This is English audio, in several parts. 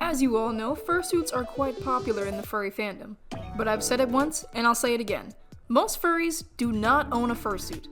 As you all know, fursuits are quite popular in the furry fandom. But I've said it once, and I'll say it again. Most furries do not own a fursuit.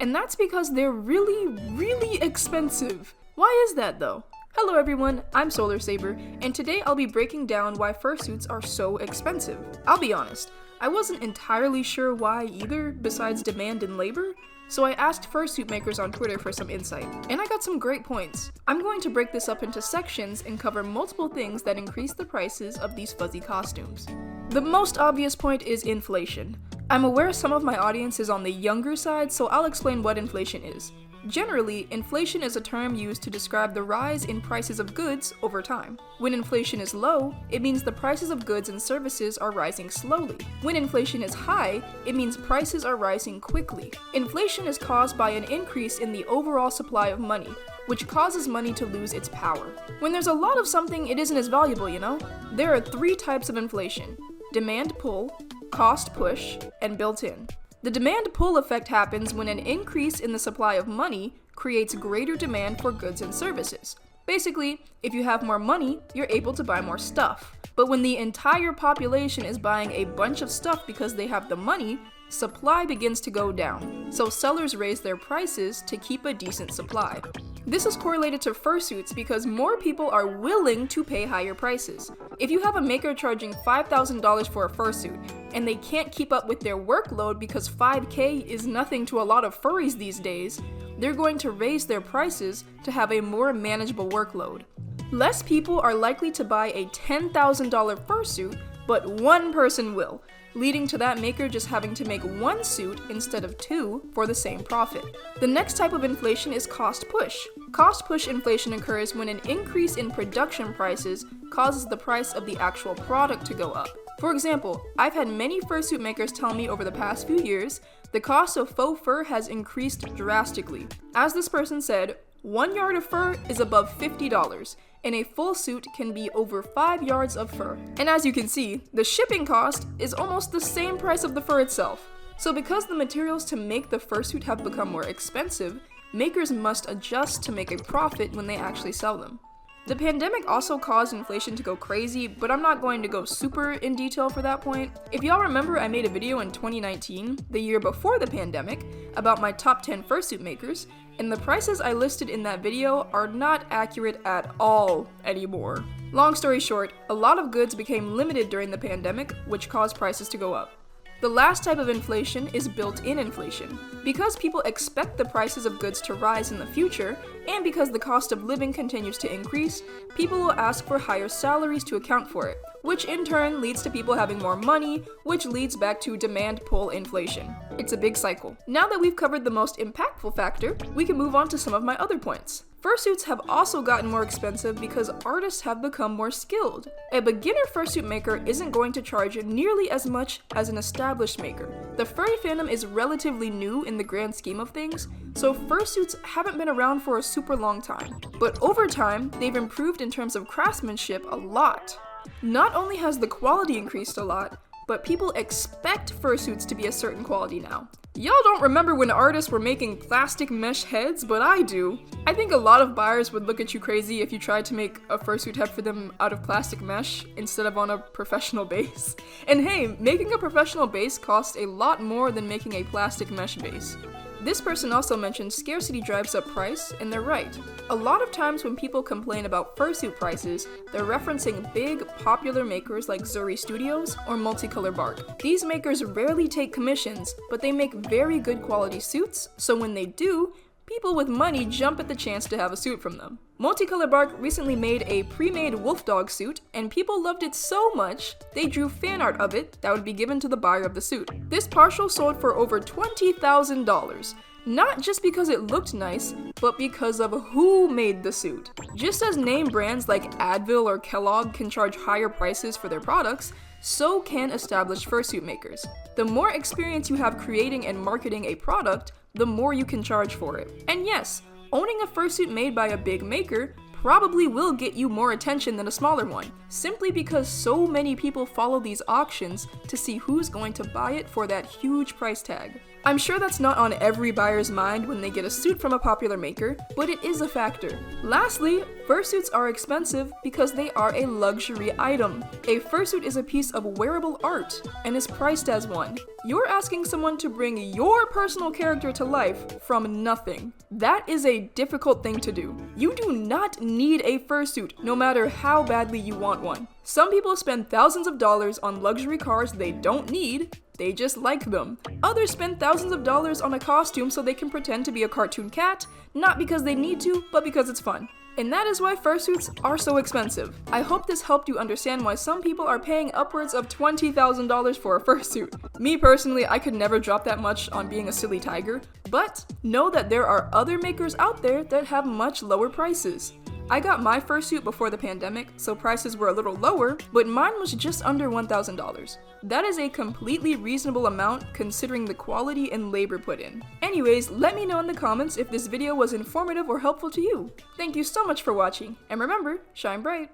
And that's because they're really expensive. Why is that though? Hello everyone, I'm solarsaber, and today I'll be breaking down why fursuits are so expensive. I'll be honest, I wasn't entirely sure why either, besides demand and labor, so I asked fursuit makers on Twitter for some insight, and I got some great points. I'm going to break this up into sections and cover multiple things that increase the prices of these fuzzy costumes. The most obvious point is inflation. I'm aware some of my audience is on the younger side, so I'll explain what inflation is. Generally, inflation is a term used to describe the rise in prices of goods over time. When inflation is low, it means the prices of goods and services are rising slowly. When inflation is high, it means prices are rising quickly. Inflation is caused by an increase in the overall supply of money, which causes money to lose its power. When there's a lot of something, it isn't as valuable, you know? There are three types of inflation: demand pull, cost push, and built-in. The demand pull effect happens when an increase in the supply of money creates greater demand for goods and services. Basically, if you have more money, you're able to buy more stuff. But when the entire population is buying a bunch of stuff because they have the money, supply begins to go down, so sellers raise their prices to keep a decent supply. This is correlated to fursuits because more people are willing to pay higher prices. If you have a maker charging $5,000 for a fursuit, and they can't keep up with their workload because $5,000 is nothing to a lot of furries these days, they're going to raise their prices to have a more manageable workload. Less people are likely to buy a $10,000 fursuit, but one person will, leading to that maker just having to make one suit instead of two for the same profit. The next type of inflation is cost push. Cost push inflation occurs when an increase in production prices causes the price of the actual product to go up. For example, I've had many fursuit makers tell me over the past few years, the cost of faux fur has increased drastically. As this person said, 1 yard of fur is above $50, and a full suit can be over 5 yards of fur. And as you can see, the shipping cost is almost the same price of the fur itself. So because the materials to make the fursuit have become more expensive, makers must adjust to make a profit when they actually sell them. The pandemic also caused inflation to go crazy, but I'm not going to go super in detail for that point. If y'all remember, I made a video in 2019, the year before the pandemic, about my top 10 fursuit makers, and the prices I listed in that video are not accurate at all anymore. Long story short, a lot of goods became limited during the pandemic, which caused prices to go up. The last type of inflation is built-in inflation. Because people expect the prices of goods to rise in the future, and because the cost of living continues to increase, people will ask for higher salaries to account for it, which in turn leads to people having more money, which leads back to demand pull inflation. It's a big cycle. Now that we've covered the most impactful factor, we can move on to some of my other points. Fursuits have also gotten more expensive because artists have become more skilled. A beginner fursuit maker isn't going to charge nearly as much as an established maker. The furry fandom is relatively new in the grand scheme of things, so fursuits haven't been around for a super long time. But over time, they've improved in terms of craftsmanship a lot. Not only has the quality increased a lot, but people expect fursuits to be a certain quality now. Y'all don't remember when artists were making plastic mesh heads, but I do. I think a lot of buyers would look at you crazy if you tried to make a fursuit head for them out of plastic mesh instead of on a professional base. And hey, making a professional base costs a lot more than making a plastic mesh base. This person also mentioned scarcity drives up price, and they're right. A lot of times when people complain about fursuit prices, they're referencing big, popular makers like Zuri Studios or Multicolor Bark. These makers rarely take commissions, but they make very good quality suits, so when they do, people with money jump at the chance to have a suit from them. Multicolor Bark recently made a pre-made wolf dog suit, and people loved it so much, they drew fan art of it that would be given to the buyer of the suit. This partial sold for over $20,000. Not just because it looked nice, but because of who made the suit. Just as name brands like Advil or Kellogg can charge higher prices for their products, so can established fursuit makers. The more experience you have creating and marketing a product, the more you can charge for it. And yes, owning a fursuit made by a big maker probably will get you more attention than a smaller one, simply because so many people follow these auctions to see who's going to buy it for that huge price tag. I'm sure that's not on every buyer's mind when they get a suit from a popular maker, but it is a factor. Lastly, fursuits are expensive because they are a luxury item. A fursuit is a piece of wearable art and is priced as one. You're asking someone to bring your personal character to life from nothing. That is a difficult thing to do. You do not need a fursuit, no matter how badly you want one. Some people spend thousands of dollars on luxury cars they don't need. They just like them. Others spend thousands of dollars on a costume so they can pretend to be a cartoon cat, not because they need to, but because it's fun. And that is why fursuits are so expensive. I hope this helped you understand why some people are paying upwards of $20,000 for a fursuit. Me personally, I could never drop that much on being a silly tiger, but know that there are other makers out there that have much lower prices. I got my fursuit before the pandemic, so prices were a little lower, but mine was just under $1,000. That is a completely reasonable amount considering the quality and labor put in. Anyways, let me know in the comments if this video was informative or helpful to you. Thank you so much for watching, and remember, shine bright!